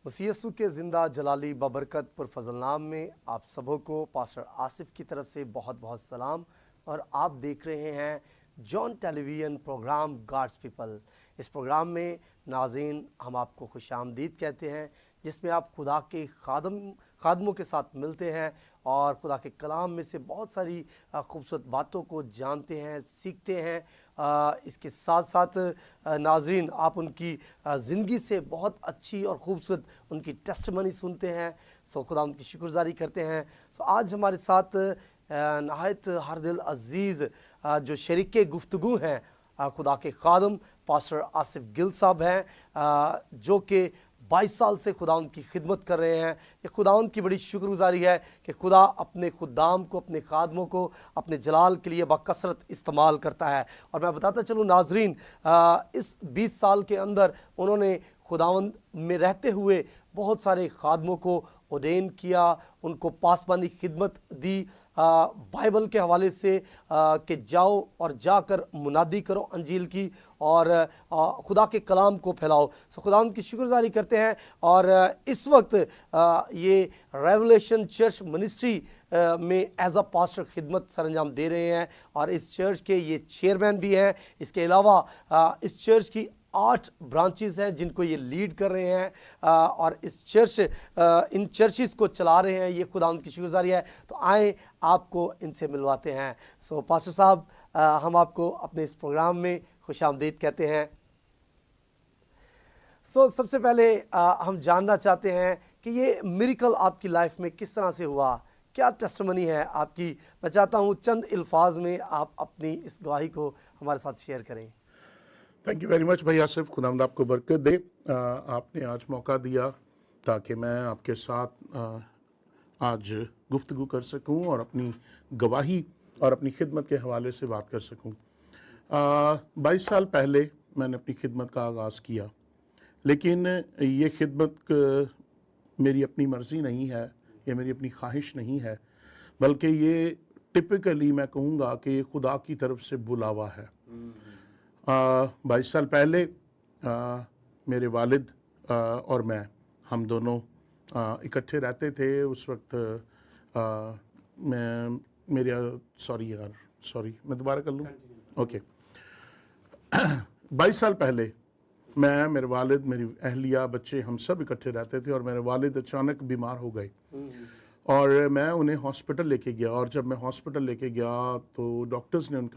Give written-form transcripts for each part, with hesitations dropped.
मसीह यीशु के ज़िंदा जलाली बबरकत पुरफज़ल नाम में आप सबों को पास्टर आसिफ की तरफ से बहुत बहुत सलाम। और आप देख रहे हैं John television program God's People. इस प्रोग्राम में नाज़रीन हम आपको खुशामदीद कहते हैं, जिसमें आप खुदा के खादमों के साथ मिलते हैं और खुदा के कलाम में से बहुत सारी खूबसूरत बातों को जानते हैं, सीखते हैं। इसके साथ साथ नाज़रीन आप उनकी ज़िंदगी से बहुत अच्छी और ख़ूबसूरत उनकी टेस्टमनी सुनते हैं। सो खुदा उनकी शुक्रगुज़ारी करते हैं। सो आज हमारे साथ नहायत हर दिल अज़ीज़ जो शरीके गुफ्तगू हैं खुदा के खादम पास्टर आसिफ गिल साहब हैं, जो कि 22 साल से खुदावंद की खिदमत कर रहे हैं। ये खुदावंद की बड़ी शुक्रगुजारी है कि खुदा अपने खुदाम को, अपने खादमों को अपने जलाल के लिए बकसरत इस्तेमाल करता है। और मैं बताता चलूँ नाजरीन, इस 20 साल के अंदर उन्होंने खुदावंद में रहते हुए बहुत सारे खादमों को ऑर्डेन किया, उनको पासबानी खिदमत दी बाइबल के हवाले से कि जाओ और जाकर मुनादी करो अंजील की और खुदा के कलाम को फैलाओ। सो खुदा उनकी शुक्रगुजारी करते हैं। और इस वक्त ये रेवलेशन चर्च मिनिस्ट्री में एज अ पास्टर खिदमत सरंजाम दे रहे हैं और इस चर्च के ये चेयरमैन भी हैं। इसके अलावा इस चर्च की 8 ब्रांचेस हैं जिनको ये लीड कर रहे हैं और इस इन चर्चिस को चला रहे हैं। ये खुदा उनकी शुक्रगुजारी है। तो आए आपको इनसे मिलवाते हैं। सो पास्टर साहब, हम आपको अपने इस प्रोग्राम में खुशामदीद कहते हैं। सो सबसे पहले हम जानना चाहते हैं कि ये मिरेकल आपकी लाइफ में किस तरह से हुआ, क्या टेस्टमनी है आपकी। मैं चाहता हूँ चंद अल्फाज में आप अपनी इस गवाही को हमारे साथ शेयर करें। थैंक यू वेरी मच भाई आसिफ, खुदावंद आपको बरकत दे। आपने आज मौका दिया ताकि मैं आपके साथ आज गुफ्तगू कर सकूं और अपनी गवाही और अपनी खिदमत के हवाले से बात कर सकूं। 22 साल पहले मैंने अपनी खिदमत का आगाज़ किया, लेकिन ये खिदमत मेरी अपनी मर्ज़ी नहीं है, ये मेरी अपनी ख्वाहिश नहीं है, बल्कि ये टिपिकली मैं कहूँगा कि खुदा की तरफ से बुलावा है। 22 साल पहले मेरे वालिद और हम दोनों इकट्ठे रहते थे। उस वक्त मैं दोबारा कर लूँ? ओके। 22 साल पहले मैं, मेरे वालिद, मेरी अहलिया, बच्चे, हम सब इकट्ठे रहते थे और मेरे वालिद अचानक बीमार हो गए और मैं उन्हें हॉस्पिटल लेके गया। और जब मैं हॉस्पिटल लेके गया तो डॉक्टर्स ने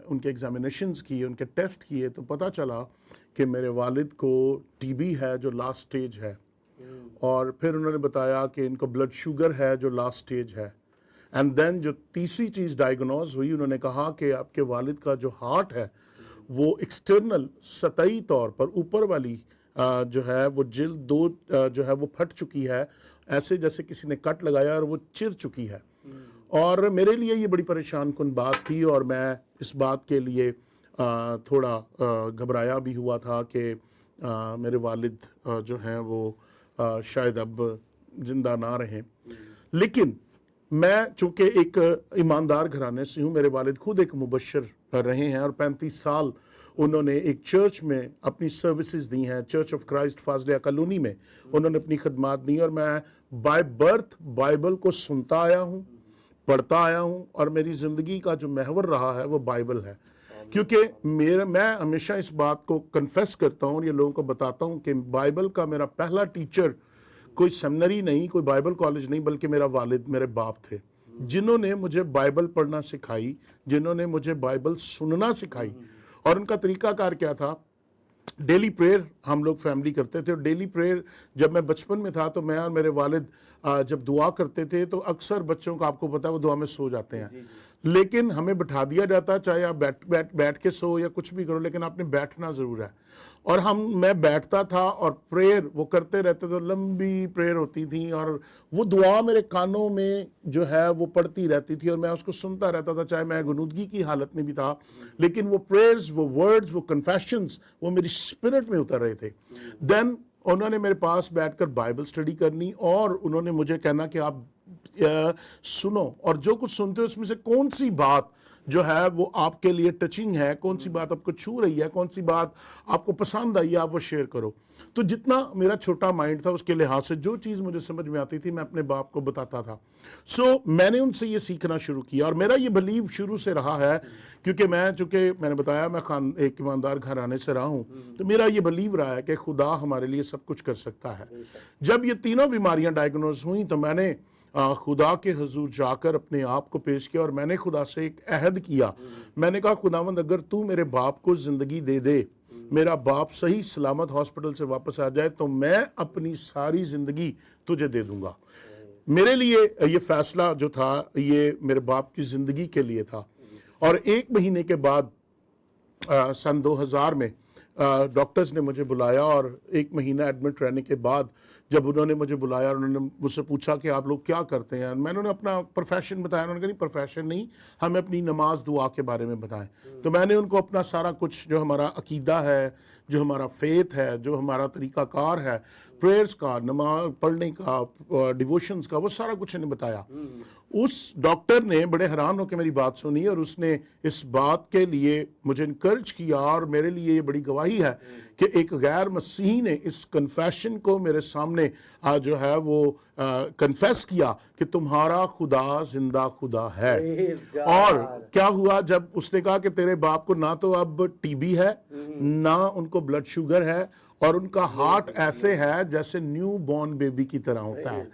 उनके एग्जामिनेशंस किए, उनके टेस्ट किए, तो पता चला कि मेरे वालिद को टीबी है जो लास्ट स्टेज है। और फिर उन्होंने बताया कि इनको ब्लड शुगर है जो लास्ट स्टेज है। एंड देन जो तीसरी चीज़ डायग्नोज हुई, उन्होंने कहा कि आपके वालिद का जो हार्ट है वो एक्सटर्नल सतही तौर पर ऊपर वाली जो है वो जिल्द दो जो है वो फट चुकी है, ऐसे जैसे किसी ने कट लगाया और वो चिर चुकी है। और मेरे लिए ये बड़ी परेशान कुन बात थी और मैं इस बात के लिए थोड़ा घबराया भी हुआ था कि मेरे वालिद जो हैं वो शायद अब ज़िंदा ना रहें। लेकिन मैं चूँकि एक ईमानदार घराने से हूँ, मेरे वालिद खुद एक मुबशर रहे हैं और 35 साल उन्होंने एक चर्च में अपनी सर्विसेज दी हैं। चर्च ऑफ क्राइस्ट फाजलिया कॉलोनी में उन्होंने अपनी खदमात दी और मैं बाय बर्थ बाइबल को सुनता आया हूँ, पढ़ता आया हूँ और मेरी ज़िंदगी का जो महवर रहा है वो बाइबल है। क्योंकि मैं हमेशा इस बात को कन्फेस करता हूँ और ये लोगों को बताता हूँ कि बाइबल का मेरा पहला टीचर कोई सेमिनरी नहीं, कोई बाइबल कॉलेज नहीं, बल्कि मेरा वालिद, मेरे बाप थे, जिन्होंने मुझे बाइबल पढ़ना सिखाई, जिन्होंने मुझे बाइबल सुनना सिखाई। और उनका तरीक़ाकार क्या था, डेली प्रेयर हम लोग फैमिली करते थे। और डेली प्रेयर जब मैं बचपन में था तो मैं और मेरे वालिद जब दुआ करते थे तो अक्सर बच्चों को, आपको पता है, वो दुआ में सो जाते हैं। लेकिन हमें बिठा दिया जाता, चाहे आप बैठ के सो या कुछ भी करो, लेकिन आपने बैठना ज़रूर है। और मैं बैठता था और प्रेयर वो करते रहते थे। लंबी प्रेयर होती थी और वो दुआ मेरे कानों में जो है वो पढ़ती रहती थी और मैं उसको सुनता रहता था, चाहे मैं गुनूदगी की हालत में भी था। लेकिन वो प्रेयर्स, वो वर्ड्स, वो कन्फेशंस वो मेरी स्पिरिट में उतर रहे थे। देन उन्होंने मेरे पास बैठकर बाइबल स्टडी करनी और उन्होंने मुझे कहना कि आप सुनो और जो कुछ सुनते हो उसमें से कौन सी बात जो है वो आपके लिए टचिंग है, कौन सी बात आपको छू रही है, कौन सी बात आपको पसंद आई है, आप वो शेयर करो। तो जितना मेरा छोटा माइंड था उसके लिहाज से जो चीज़ मुझे समझ में आती थी मैं अपने बाप को बताता था। सो मैंने उनसे ये सीखना शुरू किया और मेरा ये बिलीव शुरू से रहा है, क्योंकि चूँकि मैंने बताया मैं एक ईमानदार घराने से रहा हूँ, तो मेरा ये बिलीव रहा है कि खुदा हमारे लिए सब कुछ कर सकता है। जब ये तीनों बीमारियाँ डायग्नोज हुई तो मैंने खुदा के हुजूर जाकर अपने आप को पेश किया और मैंने खुदा से एक अहद किया। मैंने कहा, खुदावंद अगर तू मेरे बाप को ज़िंदगी दे दे, मेरा बाप सही सलामत हॉस्पिटल से वापस आ जाए, तो मैं अपनी सारी ज़िंदगी तुझे दे दूंगा। मेरे लिए ये फैसला जो था ये मेरे बाप की ज़िंदगी के लिए था। और 1 महीने के बाद सन 2000 में डॉक्टर्स ने मुझे बुलाया और 1 महीना एडमिट रहने के बाद जब उन्होंने मुझे बुलाया और उन्होंने मुझसे पूछा कि आप लोग क्या करते हैं, मैंने उन्हें अपना प्रोफेशन बताया। उन्होंने कहा नहीं प्रोफेशन नहीं, हमें अपनी नमाज दुआ के बारे में बताएं। तो मैंने उनको अपना सारा कुछ जो हमारा अकीदा है, जो हमारा फेथ है, जो हमारा तरीक़ाकार है, प्रेयर्स का, नमाज पढ़ने का, डिवोशंस का, वो सारा कुछ इन्हें बताया। उस डॉक्टर ने बड़े हैरान होकर मेरी बात सुनी और उसने इस बात के लिए मुझे इनकरेज किया और मेरे लिए ये बड़ी गवाही है कि एक गैर मसीही ने इस कन्फेशन को मेरे सामने जो है वो कन्फेस किया कि तुम्हारा खुदा जिंदा खुदा है। और क्या हुआ जब उसने कहा कि तेरे बाप को ना तो अब टीबी है, ना उनको ब्लड शुगर है, और उनका हार्ट ऐसे है जैसे न्यू बॉर्न बेबी की तरह होता है।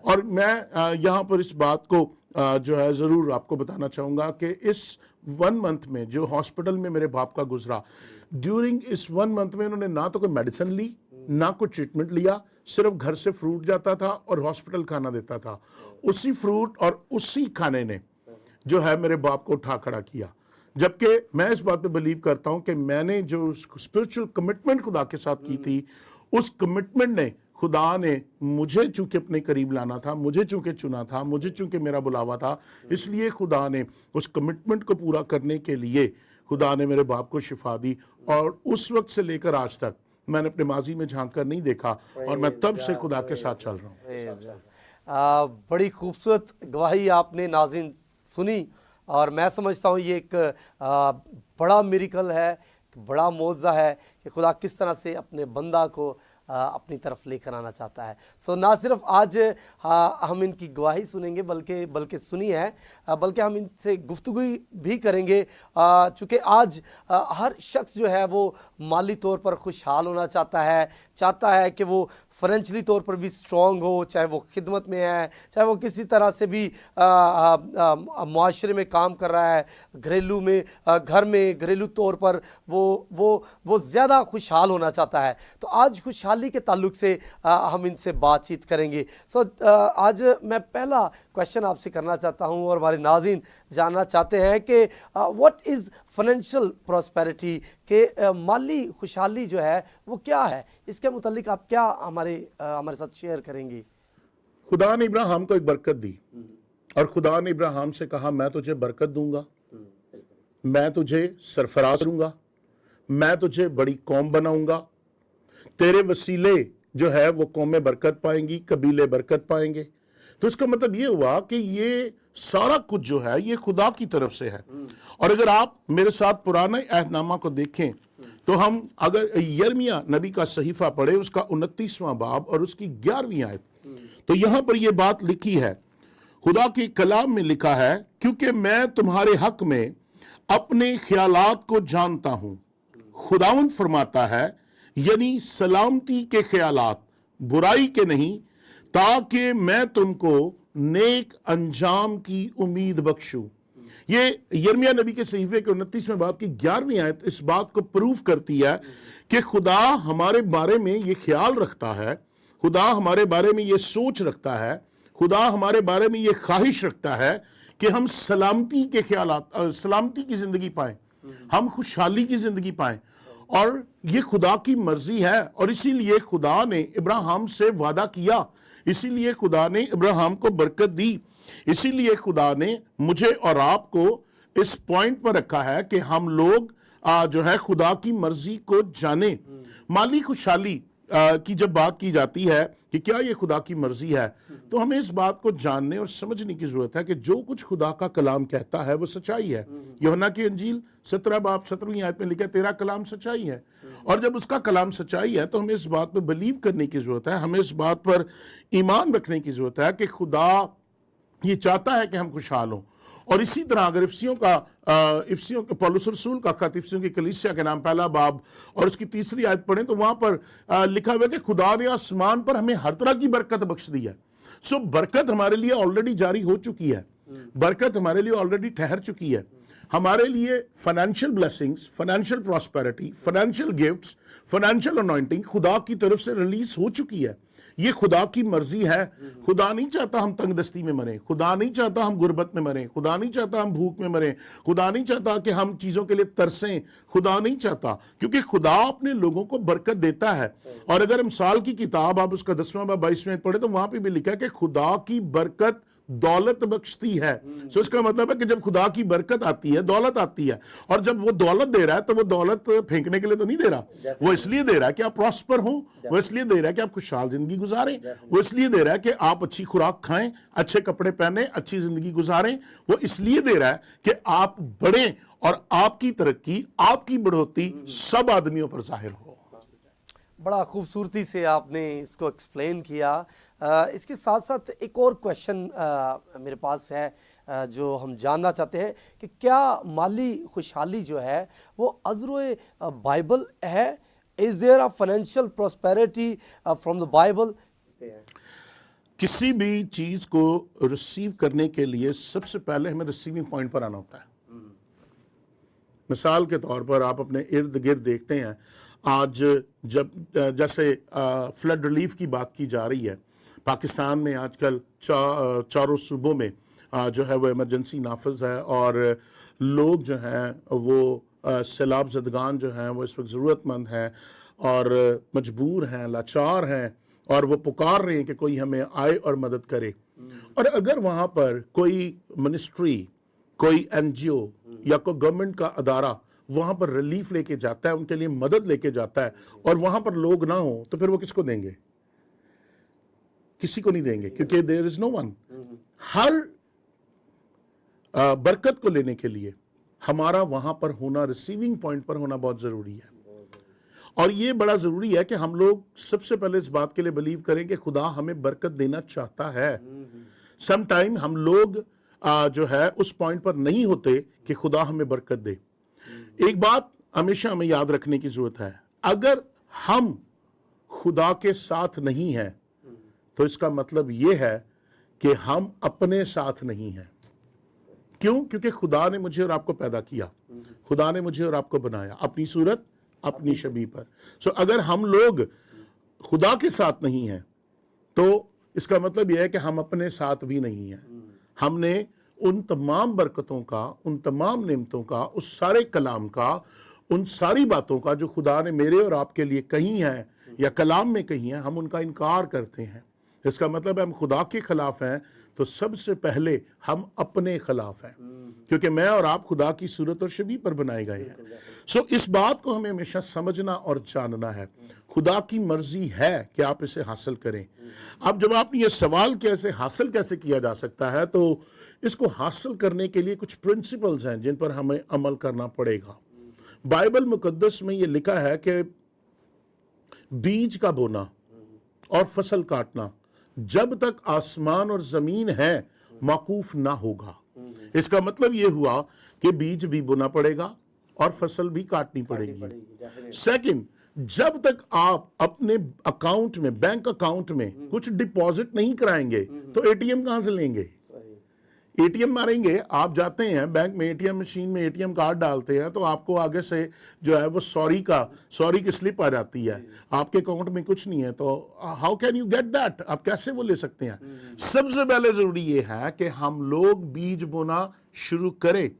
और मैं यहाँ पर इस बात को जो है ज़रूर आपको बताना चाहूँगा कि इस 1 मंथ में जो हॉस्पिटल में मेरे बाप का गुजरा, ड्यूरिंग इस 1 मंथ में उन्होंने ना तो कोई मेडिसिन ली, ना कोई ट्रीटमेंट लिया, सिर्फ घर से फ्रूट जाता था और हॉस्पिटल खाना देता था। उसी फ्रूट और उसी खाने ने जो है मेरे बाप को उठा खड़ा किया। जबकि मैं इस बात पे बिलीव करता हूँ कि मैंने जो स्पिरिचुअल कमिटमेंट खुदा के साथ की थी, उस कमिटमेंट ने खुदा ने मुझे चूंकि अपने करीब लाना था, मुझे चूंकि चुना था, मुझे चूंकि मेरा बुलावा था, इसलिए खुदा ने उस कमिटमेंट को पूरा करने के लिए खुदा ने मेरे बाप को शिफा दी। और उस वक्त से लेकर आज तक मैंने अपने माजी में झांक कर नहीं देखा और मैं तब से खुदा के साथ चल रहा हूँ। बड़ी खूबसूरत गवाही आपने नाज़रीन सुनी और मैं समझता हूँ ये एक बड़ा मिरेकल है, बड़ा मौजज़ा है कि खुदा किस तरह से अपने बंदा को अपनी तरफ लेकर आना चाहता है। सो ना सिर्फ आज हम इनकी गवाही सुनेंगे बल्कि सुनी है, बल्कि हम इनसे गुफ्तगू भी करेंगे, चूँकि आज हर शख्स जो है वो माली तौर पर खुशहाल होना चाहता है कि वो फाइनेंशियली तौर पर भी स्ट्रॉन्ग हो, चाहे वो खिदमत में है, चाहे वो किसी तरह से भी माशरे में काम कर रहा है, घरेलू में घर में घरेलू तौर पर वो ज़्यादा खुशहाल होना चाहता है। तो आज खुशहाली के ताल्लुक से हम इनसे बातचीत करेंगे। आज मैं पहला क्वेश्चन आपसे करना चाहता हूं और हमारे नाज़रीन जानना चाहते हैं कि व्हाट इज़ फाइनेंशियल प्रॉस्पेरिटी, के माली खुशहाली जो है वो क्या है, इसके मुतालिक आप क्या हमारे साथ शेयर करेंगे? खुदा ने इब्राहिम को एक बरकत दी और खुदा ने इब्राहिम से कहा मैं तुझे बरकत दूंगा, मैं तुझे सरफराज करूंगा, मैं तुझे बड़ी कौम बनाऊंगा, तेरे वसीले जो है वो कौमें बरकत पाएंगी, कबीले बरकत पाएंगे। तो इसका मतलब ये हुआ कि ये सारा कुछ जो है ये खुदा की तरफ से है। और अगर आप मेरे साथ पुराना अहदनामा को देखें तो हम अगर यिर्मयाह नबी का सहीफा पढ़े, उसका 29वां बाब और उसकी 11वीं आयत, तो यहां पर यह बात लिखी है, खुदा के कलाम में लिखा है, क्योंकि मैं तुम्हारे हक में अपने ख्यालात को जानता हूं, खुदावंद फरमाता है, यानी सलामती के ख्यालात, बुराई के नहीं, ताकि मैं तुमको नेक अंजाम की उम्मीद बख्शूं। ये यिर्मयाह नबी के सहीफे के 29वें बाब की 11वीं आयत इस बात को प्रूव करती है कि खुदा हमारे बारे में ये ख्याल रखता है, खुदा हमारे बारे में ये सोच रखता है, खुदा हमारे बारे में ये ख्वाहिश रखता है कि हम सलामती के ख्यालात, सलामती की जिंदगी पाएं, हम खुशहाली की जिंदगी पाएं। और ये खुदा की मर्जी है और इसीलिए खुदा ने इब्राहिम से वादा किया, इसीलिए खुदा ने इब्राहिम को बरकत दी, इसीलिए खुदा ने मुझे और आपको इस पॉइंट पर रखा है कि हम लोग जो है खुदा की मर्जी को जाने। माली खुशहाली की जब बात की जाती है कि क्या ये खुदा की मर्जी है, तो हमें इस बात को जानने और समझने की जरूरत है कि जो कुछ खुदा का कलाम कहता है वो सच्चाई है। यूहन्ना की अंजील 17 बाब 17वीं आयत में लिखा है, तेरा कलाम सच्चाई है। और जब उसका कलाम सच्चाई है तो हमें इस बात पर बिलीव करने की जरूरत है, हमें इस बात पर ईमान रखने की जरूरत है कि खुदा ये चाहता है कि हम खुशहाल हों। और इसी तरह अगर इफ्सियों का पौलुस रसूल का खत इफ्सियों की कलीसिया के नाम पहला बाब और उसकी 3री आयत पढ़ें तो वहां पर लिखा हुआ है कि खुदा ने आसमान पर हमें हर तरह की बरकत बख्श दी है। सो बरकत हमारे लिए ऑलरेडी जारी हो चुकी है, बरकत हमारे लिए ऑलरेडी ठहर चुकी है। हमारे लिए financial blessings, financial prosperity, financial gifts, financial anointing खुदा की तरफ से रिलीज हो चुकी है। ये खुदा की मर्जी है। खुदा नहीं चाहता हम तंगदस्ती में मरें, खुदा नहीं चाहता हम गुर्बत में मरें, खुदा नहीं चाहता हम भूख में मरें, खुदा नहीं चाहता कि हम चीजों के लिए तरसें, खुदा नहीं चाहता, क्योंकि खुदा अपने लोगों को बरकत देता है। और अगर हम साल की किताब आप उसका 10वां बाब 22वें पढ़े तो वहां पे भी लिखा है कि खुदा की बरकत दौलत बख्शती है। सो इसका मतलब है कि जब खुदा की बरकत आती है, दौलत आती है, और जब वो दौलत दे रहा है तो वो दौलत फेंकने के लिए तो नहीं दे रहा, वो इसलिए दे रहा है कि आप प्रॉस्पर हो, वो इसलिए दे रहा है कि आप खुशहाल जिंदगी गुजारें, वो इसलिए दे रहा है कि आप अच्छी खुराक खाएं, अच्छे कपड़े पहने, अच्छी जिंदगी गुजारें, वो इसलिए दे रहा है कि आप बढ़ें और आपकी तरक्की, आपकी बढ़ोतरी सब आदमियों पर जाहिर हो। बड़ा खूबसूरती से आपने इसको एक्सप्लेन किया। इसके साथ साथ एक और क्वेश्चन मेरे पास है जो हम जानना चाहते हैं कि क्या माली खुशहाली जो है वो अज़्र बाइबल है? Is there a financial prosperity from the Bible? किसी भी चीज को रिसीव करने के लिए सबसे पहले हमें रिसीविंग पॉइंट पर आना होता है। मिसाल के तौर पर आप अपने इर्द गिर्द देखते हैं, आज जब जैसे फ्लड रिलीफ की बात की जा रही है, पाकिस्तान में आजकल चारों सूबों में जो है वो इमरजेंसी नाफिज है, और लोग जो हैं वो सैलाब ज़दगान जो हैं वो इस वक्त ज़रूरतमंद हैं और मजबूर हैं, लाचार हैं, और वो पुकार रहे हैं कि कोई हमें आए और मदद करे। और अगर वहाँ पर कोई मिनिस्ट्री, कोई NGO या कोई गवर्नमेंट का अदारा वहां पर रिलीफ लेके जाता है, उनके लिए मदद लेके जाता है, और वहां पर लोग ना हो, तो फिर वो किसको देंगे? किसी को नहीं देंगे, क्योंकि देयर इज नो वन। हर बरकत को लेने के लिए हमारा वहां पर होना, रिसीविंग पॉइंट पर होना बहुत जरूरी है। और ये बड़ा जरूरी है कि हम लोग सबसे पहले इस बात के लिए बिलीव करें कि खुदा हमें बरकत देना चाहता है। समटाइम हम लोग जो है उस पॉइंट पर नहीं होते कि खुदा हमें बरकत दे। एक बात हमेशा हमें याद रखने की जरूरत है, अगर हम खुदा के साथ नहीं हैं तो इसका मतलब यह है कि हम अपने साथ नहीं हैं। क्यों? क्योंकि खुदा ने मुझे और आपको पैदा किया, खुदा ने मुझे और आपको बनाया अपनी सूरत, अपनी शबीह पर। सो अगर हम लोग खुदा के साथ नहीं हैं तो इसका मतलब यह है कि हम अपने साथ भी नहीं हैं। हमने उन तमाम बरकतों का, उन तमाम नेमतों का, उस सारे कलाम का, उन सारी बातों का जो खुदा ने मेरे और आपके लिए कही हैं या कलाम में कही हैं, हम उनका इनकार करते हैं। इसका मतलब है हम खुदा के खिलाफ हैं, तो सबसे पहले हम अपने खिलाफ हैं, क्योंकि मैं और आप खुदा की सूरत और शबीह पर बनाए गए हैं। सो इस बात को हमें हमेशा समझना और जानना है। खुदा की मर्जी है कि आप इसे हासिल करें। अब जब आपने ये सवाल कि इसे हासिल कैसे किया जा सकता है, तो इसको हासिल करने के लिए कुछ प्रिंसिपल्स हैं जिन पर हमें अमल करना पड़ेगा। बाइबल मुकद्दस में ये लिखा है कि बीज का बोना और फसल काटना जब तक आसमान और जमीन है मौकूफ ना होगा। इसका मतलब ये हुआ कि बीज भी बोना पड़ेगा और फसल भी काटनी पड़ेगी। सेकंड, जब तक आप अपने अकाउंट में, बैंक अकाउंट में कुछ डिपॉजिट नहीं कराएंगे तो एटीएम कहां से लेंगे? एटीएम मारेंगे। आप जाते हैं बैंक में, एटीएम मशीन में एटीएम कार्ड डालते हैं तो आपको आगे से जो है वो सॉरी की स्लिप आ जाती है। आपके अकाउंट में कुछ नहीं है, तो how can you get that? आप कैसे वो ले सकते हैं? सबसे पहले जरूरी ये है कि हम लोग बीज बोना शुरू करें।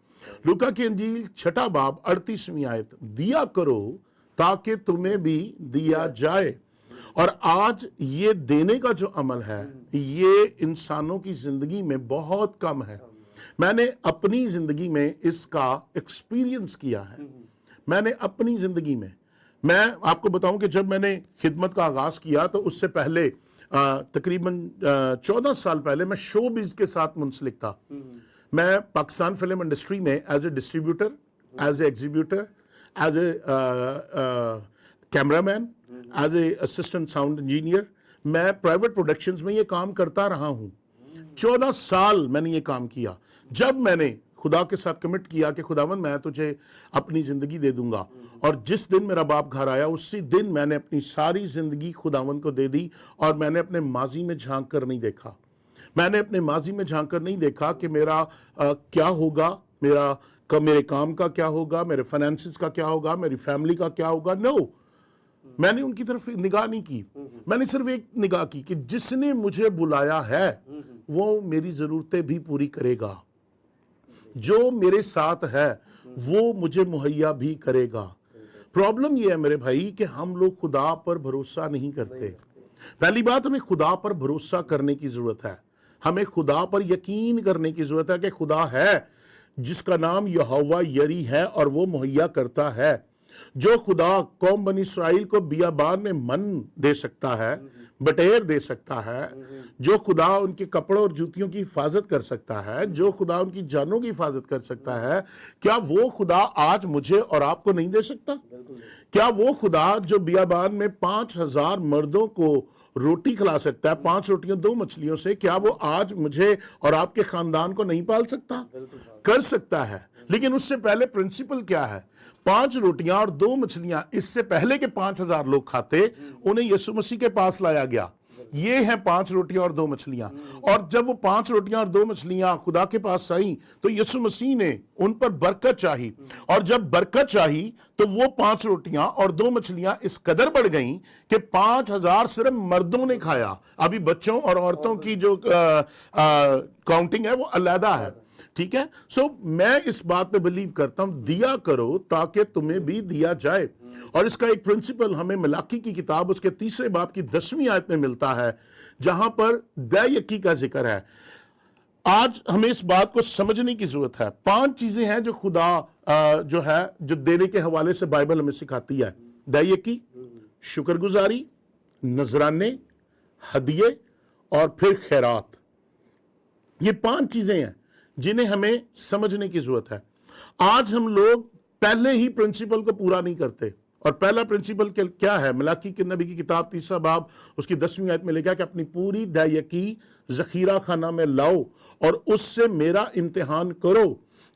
लूका की अंजील 6 बाब 38वीं आयत, दिया करो ताकि तुम्हें भी दिया जाए। और आज ये देने का जो अमल है ये इंसानों की जिंदगी में बहुत कम है। मैंने अपनी जिंदगी में इसका एक्सपीरियंस किया है। मैंने अपनी जिंदगी में, मैं आपको बताऊं कि जब मैंने खिदमत का आगाज किया तो उससे पहले तकरीबन 14 साल पहले मैं शोबिज के साथ मुंसलिक था। मैं पाकिस्तान फिल्म इंडस्ट्री में as a distributor, as a exhibitor, as a cameraman, as a assistant sound engineer, मैं प्राइवेट प्रोडक्शंस में ये काम करता रहा हूं। 14 साल मैंने ये काम किया। जब मैंने खुदा के साथ कमिट किया कि खुदावन मैं तुझे अपनी ज़िंदगी दे दूंगा, और जिस दिन मेरा बाप घर आया उसी दिन मैंने अपनी सारी ज़िंदगी खुदावन को दे दी। और मैंने अपने माजी में झांक कर नहीं देखा, मैंने अपने माजी में झांक कर नहीं देखा कि मेरा क्या होगा, मेरे काम का क्या होगा, मेरे फाइनेंसिस का क्या होगा, मेरी फैमिली का क्या होगा। नो, मैंने उनकी तरफ निगाह नहीं की। मैंने सिर्फ एक निगाह की कि जिसने मुझे बुलाया है वो मेरी ज़रूरतें भी पूरी करेगा, जो मेरे साथ है वो मुझे मुहैया भी करेगा। प्रॉब्लम ये है मेरे भाई कि हम लोग खुदा पर भरोसा नहीं करते। पहली बात, हमें खुदा पर भरोसा करने की जरूरत है। हमें खुदा पर यकीन करने की जरूरत है कि खुदा है जिसका नाम यहोवा यरी है और वो मुहैया करता है। जो खुदा कौम बनी इस्राइल को बियाबान में मन दे सकता है, बटेर दे सकता है, जो खुदा उनके कपड़ों और जूतियों की हिफाजत कर सकता है, जो खुदा उनकी जानों की हिफाजत कर सकता है, क्या वो खुदा आज मुझे और आपको नहीं दे सकता? क्या वो खुदा जो बियाबान में 5000 मर्दों को रोटी खिला सकता है 5 रोटियों 2 मछलियों से, क्या वो आज मुझे और आपके खानदान को नहीं पाल सकता? कर सकता है। लेकिन उससे पहले प्रिंसिपल क्या है? 5 रोटियां और 2 मछलियां, इससे पहले के 5000 लोग खाते, उन्हें यीशु मसीह के पास लाया गया। ये हैं 5 रोटियां और 2 मछलियां। और जब वो 5 रोटियां और 2 मछलियां खुदा के पास आई तो यीशु मसीह ने उन पर बरकत चाही, और जब बरकत चाही तो वो 5 रोटियां और 2 मछलियां इस कदर बढ़ गईं कि 5000 सिर्फ मर्दों ने खाया। अभी बच्चों और औरतों की जो काउंटिंग है वो अलग है, ठीक है। सो मैं इस बात पे बिलीव करता हूं, दिया करो ताकि तुम्हें भी दिया जाए। और इसका एक प्रिंसिपल हमें मलाकी की किताब उसके 3 बाब की 10वीं आयत में मिलता है, जहां पर दयायकी का जिक्र है। आज हमें इस बात को समझने की जरूरत है। 5 चीजें हैं जो खुदा जो है जो देने के हवाले से बाइबल हमें सिखाती है। दयायकी, शुक्रगुजारी, नजराने, हदिये और फिर खैरात। ये 5 चीजें हैं जिन्हें हमें समझने की जरूरत है। आज हम लोग पहले ही प्रिंसिपल को पूरा नहीं करते। और पहला प्रिंसिपल क्या है? मलाकी के नबी की किताब 3 बाब उसकी 10वीं आयत में लिखा कि अपनी पूरी दयायकी जखीरा खाना में लाओ और उससे मेरा इम्तिहान करो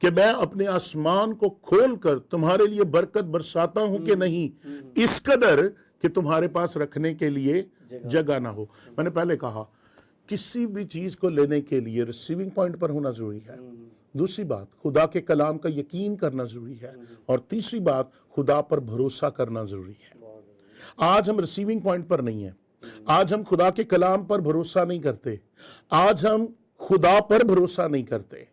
कि मैं अपने आसमान को खोल कर तुम्हारे लिए बरकत बरसाता हूं कि नहीं, इस कदर कि तुम्हारे पास रखने के लिए जगह ना हो। मैंने पहले कहा किसी भी चीज को लेने के लिए रिसीविंग पॉइंट पर होना जरूरी है। दूसरी बात, खुदा के कलाम का यकीन करना जरूरी है। और तीसरी बात, खुदा पर भरोसा करना जरूरी है। आज हम रिसीविंग पॉइंट पर नहीं है। आज हम खुदा के कलाम पर भरोसा नहीं करते। आज हम खुदा पर भरोसा नहीं करते।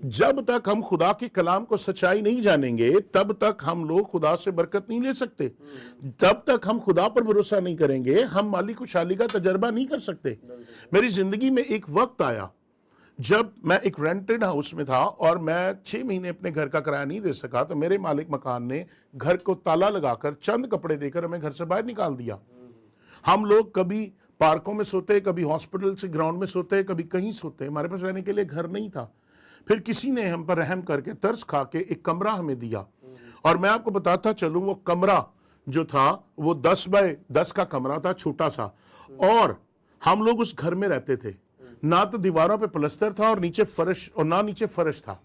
जब तक हम खुदा के कलाम को सच्चाई नहीं जानेंगे तब तक हम लोग खुदा से बरकत नहीं ले सकते। तब तक हम खुदा पर भरोसा नहीं करेंगे, हम माली खुशहाली का तजर्बा नहीं कर सकते। मेरी जिंदगी में एक वक्त आया जब मैं एक रेंटेड हाउस में था और मैं 6 महीने अपने घर का किराया नहीं दे सका, तो मेरे मालिक मकान ने घर को ताला लगाकर चंद कपड़े देकर हमें घर से बाहर निकाल दिया। हम लोग कभी पार्कों में सोते, कभी हॉस्पिटल से ग्राउंड में सोते, कभी कहीं सोते। हमारे पास रहने के लिए घर नहीं था। फिर किसी ने हम पर रहम करके तरस खा के एक कमरा हमें दिया। और मैं आपको बताता चलूं, वो कमरा जो था वो 10 बाय 10 का कमरा था, छोटा सा। और हम लोग उस घर में रहते थे। ना तो दीवारों पे प्लास्टर था और नीचे फर्श, और ना नीचे फर्श था।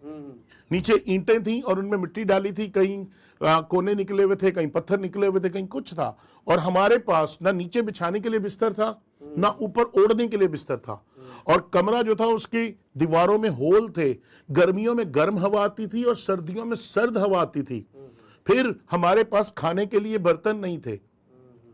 नीचे ईंटें थी और उनमें मिट्टी डाली थी, कहीं कोने निकले हुए थे, कहीं पत्थर निकले हुए थे, कहीं कुछ था। और हमारे पास ना नीचे बिछाने के लिए बिस्तर था, ना ऊपर ओढ़ने के लिए बिस्तर था। और कमरा जो था उसकी दीवारों में होल थे। गर्मियों में गर्म हवा आती थी और सर्दियों में सर्द हवा आती थी। फिर हमारे पास खाने के लिए बर्तन नहीं थे,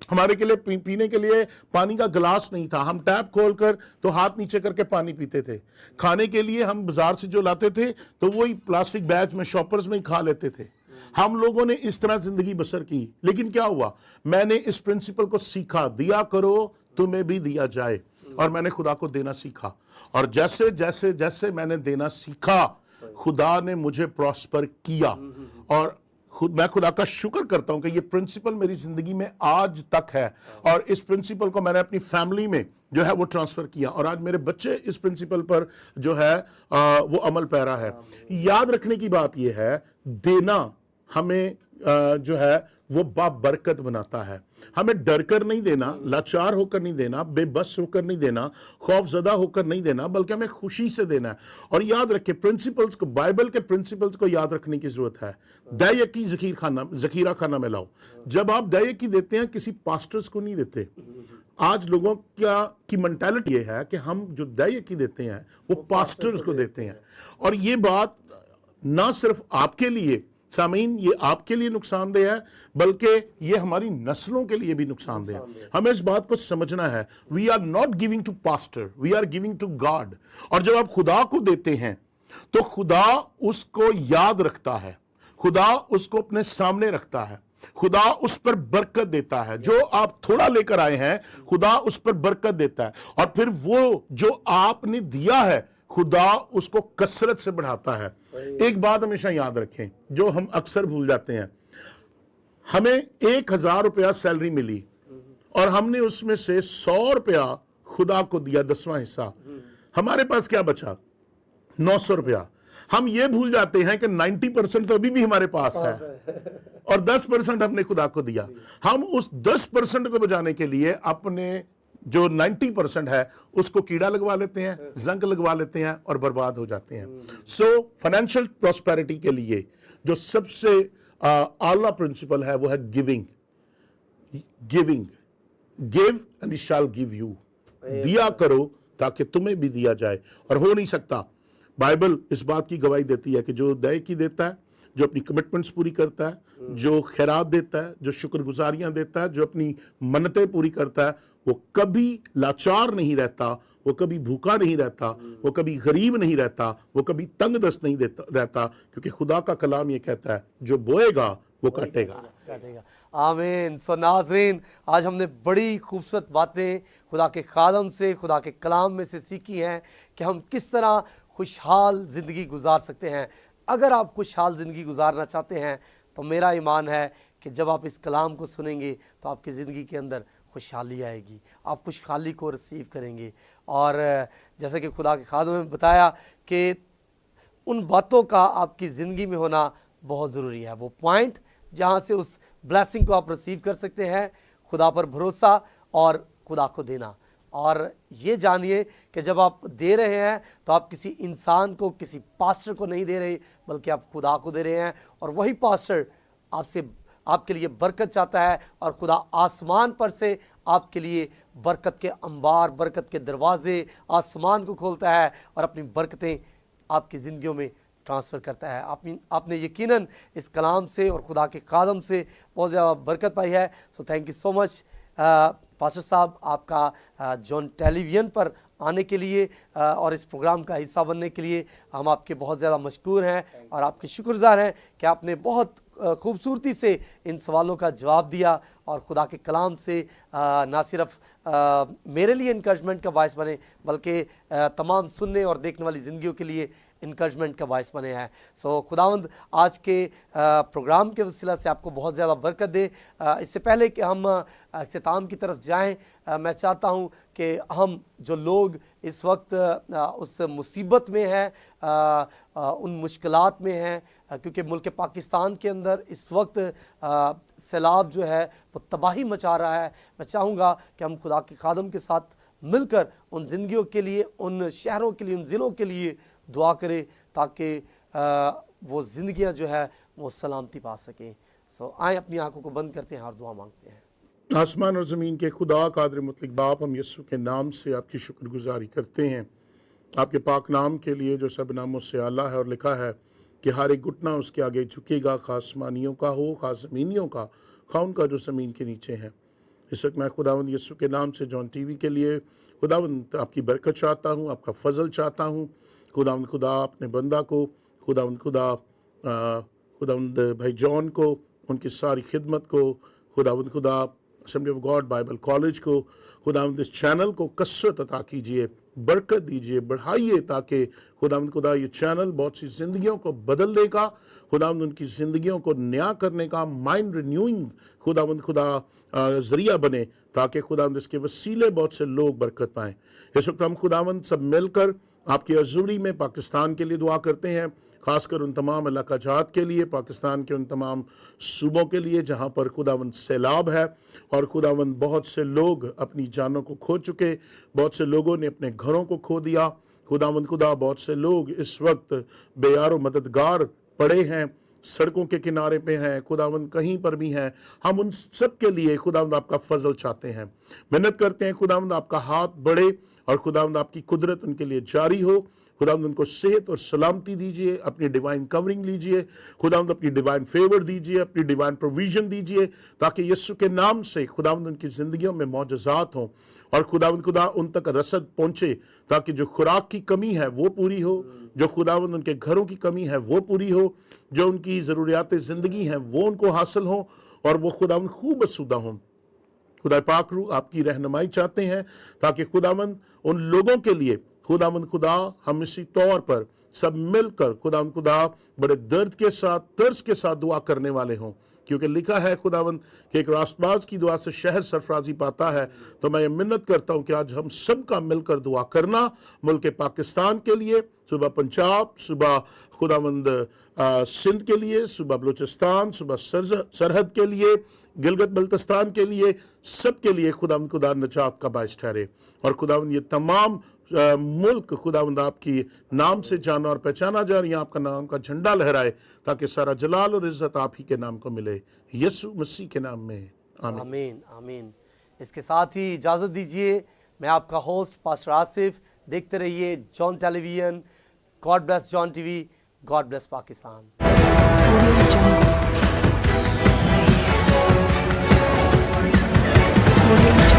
हमारे के लिए पीने के लिए पानी का गिलास नहीं था। हम टैप खोलकर तो हाथ नीचे करके पानी पीते थे। खाने के लिए हम बाजार से जो लाते थे तो वही प्लास्टिक बैग में, शॉपर्स में ही खा लेते थे। हम लोगों ने इस तरह जिंदगी बसर की। लेकिन क्या हुआ, मैंने इस प्रिंसिपल को सीखा, दिया करो तुम्हें भी दिया जाए। और मैंने खुदा को देना सीखा। और जैसे जैसे जैसे मैंने देना सीखा, खुदा ने मुझे प्रॉस्पर किया। और मैं खुदा का शुक्र करता हूं कि ये प्रिंसिपल मेरी ज़िंदगी में आज तक है, और इस प्रिंसिपल को मैंने अपनी फैमिली में जो है वो ट्रांसफ़र किया, और आज मेरे बच्चे इस प्रिंसिपल पर जो है वो अमल पैरा है। याद रखने की बात ये है, देना हमें जो है वो बाबरकत बनाता है। हमें डर कर नहीं देना, लाचार होकर नहीं देना, बेबस होकर नहीं देना, खौफजदा होकर नहीं देना, बल्कि हमें खुशी से देना है। और याद रखें, प्रिंसिपल्स को, बाइबल के प्रिंसिपल्स को याद रखने की जरूरत है। दया की जखीरा खाना में लाओ। जब आप दया की देते हैं, किसी पास्टर्स को नहीं देते। आज लोगों की मेंटालिटी ये है कि हम जो दया की देते हैं वो पास्टर्स को देते हैं। और ये बात ना सिर्फ आपके लिए सामीन, ये आपके लिए नुकसानदेह है, बल्कि ये हमारी नस्लों के लिए भी नुकसानदेह है। हमें इस बात को समझना है, we are not giving to pastor, we are giving to God. और जब आप खुदा को देते हैं तो खुदा उसको याद रखता है, खुदा उसको अपने सामने रखता है, खुदा उस पर बरकत देता है। जो आप थोड़ा लेकर आए हैं, खुदा उस पर बरकत देता है, और फिर वो जो आपने दिया है खुदा उसको कसरत से बढ़ाता है। एक बात हमेशा याद रखें जो हम अक्सर भूल जाते हैं, हमें 1000 रुपया सैलरी मिली और हमने उसमें से 100 रुपया खुदा को दिया, 10वां हिस्सा। हमारे पास क्या बचा? 900 रुपया। हम ये भूल जाते हैं कि 90% तो अभी भी हमारे पास है और 10% हमने खुदा को दिया। हम उस 10% को बचाने के लिए अपने जो 90% है उसको कीड़ा लगवा लेते हैं, जंग लगवा लेते हैं और बर्बाद हो जाते हैं। सो फाइनेंशियल प्रॉस्पेरिटी के लिए जो सबसे आला प्रिंसिपल है वो है giving. Giving, give and he shell give you. दिया करो ताकि तुम्हें भी दिया जाए। और हो नहीं सकता, बाइबल इस बात की गवाही देती है कि जो दया की देता है, जो अपनी कमिटमेंट्स पूरी करता है, जो खैरात देता है, जो शुक्रगुजारियां देता है, जो अपनी मन्नतें पूरी करता है, वो कभी लाचार नहीं रहता, वो कभी भूखा नहीं रहता, वो कभी गरीब नहीं रहता, वो कभी तंगदस्त नहीं रहता, क्योंकि खुदा का कलाम ये कहता है जो बोएगा वो काटेगा। आमीन। सो नाज़रीन, आज हमने बड़ी खूबसूरत बातें खुदा के खादम से, खुदा के कलाम में से सीखी हैं कि हम किस तरह खुशहाल ज़िंदगी गुजार सकते हैं। अगर आप खुशहाल ज़िंदगी गुजारना चाहते हैं तो मेरा ईमान है कि जब आप इस कलाम को सुनेंगे तो आपकी ज़िंदगी के अंदर खुशहाली आएगी, आप खुशहाली को रिसीव करेंगे। और जैसे कि खुदा के खादम में बताया कि उन बातों का आपकी ज़िंदगी में होना बहुत ज़रूरी है, वो पॉइंट जहाँ से उस ब्लेसिंग को आप रिसीव कर सकते हैं, खुदा पर भरोसा और खुदा को देना। और ये जानिए कि जब आप दे रहे हैं तो आप किसी इंसान को, किसी पास्टर को नहीं दे रहे, बल्कि आप खुदा को दे रहे हैं। और वही पास्टर आपके लिए बरकत चाहता है, और खुदा आसमान पर से आपके लिए बरकत के अंबार, बरकत के दरवाजे, आसमान को खोलता है और अपनी बरकतें आपकी ज़िंदगियों में ट्रांसफ़र करता है। आपने यकीनन इस कलाम से और खुदा के खादम से बहुत ज़्यादा बरकत पाई है। So thank you so much pastor साहब, आपका जॉन टेलीविज़न पर आने के लिए और इस प्रोग्राम का हिस्सा बनने के लिए हम आपके बहुत ज़्यादा मशकूर हैं और आपके शुक्रगुज़ार हैं कि आपने बहुत खूबसूरती से इन सवालों का जवाब दिया और खुदा के कलाम से ना सिर्फ मेरे लिए इनकरेजमेंट का बायस बने, बल्कि तमाम सुनने और देखने वाली ज़िंदगियों के लिए इनकरेजमेंट का बायस बने हैं। सो खुदावंद आज के प्रोग्राम के वसीला से आपको बहुत ज़्यादा बरकत दे। इससे पहले कि हम अख्ताम की तरफ जाएं, मैं चाहता हूं कि हम जो लोग इस वक्त उस मुसीबत में हैं, उन मुश्किलात में हैं, क्योंकि मुल्क पाकिस्तान के अंदर इस वक्त सैलाब जो है वो तबाही मचा रहा है, मैं चाहूँगा कि हम खुदा के खादम के साथ मिलकर उन ज़िंदगियों के लिए, उन शहरों के लिए, उन ज़िलों के लिए दुआ करें ताकि वो ज़िंदगियाँ जो है वो सलामती पा सकें। सो आए अपनी आंखों को बंद करते हैं और दुआ मांगते हैं। आसमान और ज़मीन के खुदा कादिर मुतलक बाप, हम यीशु के नाम से आपकी शुक्रगुजारी करते हैं, आपके पाक नाम के लिए जो सब नामों से आला है, और लिखा है कि हर एक घुटना उसके आगे झुकेगा, खा आसमानियों का हो, खा ज़मीनियों का, खा उनका जो ज़मीन के नीचे है। इस वक्त मैं खुदावंद यीशु के नाम से जॉन टीवी के लिए खुदावंद आपकी बरकत चाहता हूँ, आपका फजल चाहता हूँ। खुदावंद खुदा अपने बंदा को, खुदावंद भाई जॉन को, उनकी सारी खिदमत को, खुदावंद खुदा assembly of God Bible college को, खुदावंद इस चैनल को कसरत अता कीजिए, बरकत दीजिए, बढ़ाइए, ताकि खुदावंद खुदा ये चैनल बहुत सी ज़िंदगियों को बदलने का, खुदावंद उनकी ज़िंदगियों को नया करने का, माइंड रिन्यूइंग खुदावंद खुदा ज़रिया बने, ताकि खुदावंद इसके वसीले बहुत से लोग बरकत पाएँ। इस वक्त हम खुदावंद सब मिलकर आपकी हज़ूरी में पाकिस्तान के लिए दुआ करते हैं, खासकर उन तमाम इलाका जात के लिए, पाकिस्तान के उन तमाम सूबों के लिए जहाँ पर खुदावंद सैलाब है और खुदावंद बहुत से लोग अपनी जानों को खो चुके, बहुत से लोगों ने अपने घरों को खो दिया। खुदावंद खुदा बहुत से लोग इस वक्त बेयारो मददगार पड़े हैं, सड़कों के किनारे पे हैं, खुदावंद कहीं पर भी हैं। हम उन सब के लिए खुदावंद आपका फजल चाहते हैं, मेहनत करते हैं खुदावंद आपका हाथ बढ़े और खुदावंद आपकी कुदरत उनके लिए जारी हो। खुदावंद उनको सेहत और सलामती दीजिए, अपनी डिवाइन कवरिंग लीजिए, खुदावंद अपनी डिवाइन फेवर दीजिए, अपनी डिवाइन प्रोविजन दीजिए, ताकि यीशु के नाम से खुदावंद उनकी ज़िंदगियों में मौजज़ात हों और खुदावंद खुदा उन तक रसद पहुँचे, ताकि जो खुराक की कमी है वो पूरी हो, जो खुदावंद उनके घरों की कमी है वो पूरी हो, जो उनकी ज़रूरियात ज़िंदगी हैं वो उनको हासिल हों और वो खुदावंद खूब असुदा हों। खुदा पाक रूह आपकी रहनुमाई चाहते हैं, ताकि खुदावंद उन लोगों के लिए खुदावंद खुदा हम इसी तौर पर सब मिलकर खुदावंद खुदा बड़े दर्द के साथ, तर्स के साथ दुआ करने वाले हों, क्योंकि लिखा है खुदावंद कि एक रास्तबाज की दुआ से शहर सरफराजी पाता है। तो मैं ये मिन्नत करता हूँ कि आज हम सब का मिलकर दुआ करना मुल्क पाकिस्तान के लिए, सुबह पंजाब, सुबह खुदावंद सिंध के लिए, सुबह बलूचिस्तान, सुबह सरहद के लिए, गिलगित बल्तिस्तान के लिए, सब के लिए खुदावंद खुदा नजात का बायस ठहरे। और खुदावंद ये तमाम मुल्क खुदावंद आपकी नाम से जाना और पहचाना जा रही है, आपका नाम का झंडा लहराए, ताकि सारा जलाल और इज्जत आप ही के नाम को मिले, यीशु मसीह के नाम में आमीन। आमीन आमीन। इसके साथ ही इजाज़त दीजिए, मैं आपका होस्ट पास्टर आसिफ। देखते रहिए John television. God bless John TV, God bless Pakistan. Audio Jungle.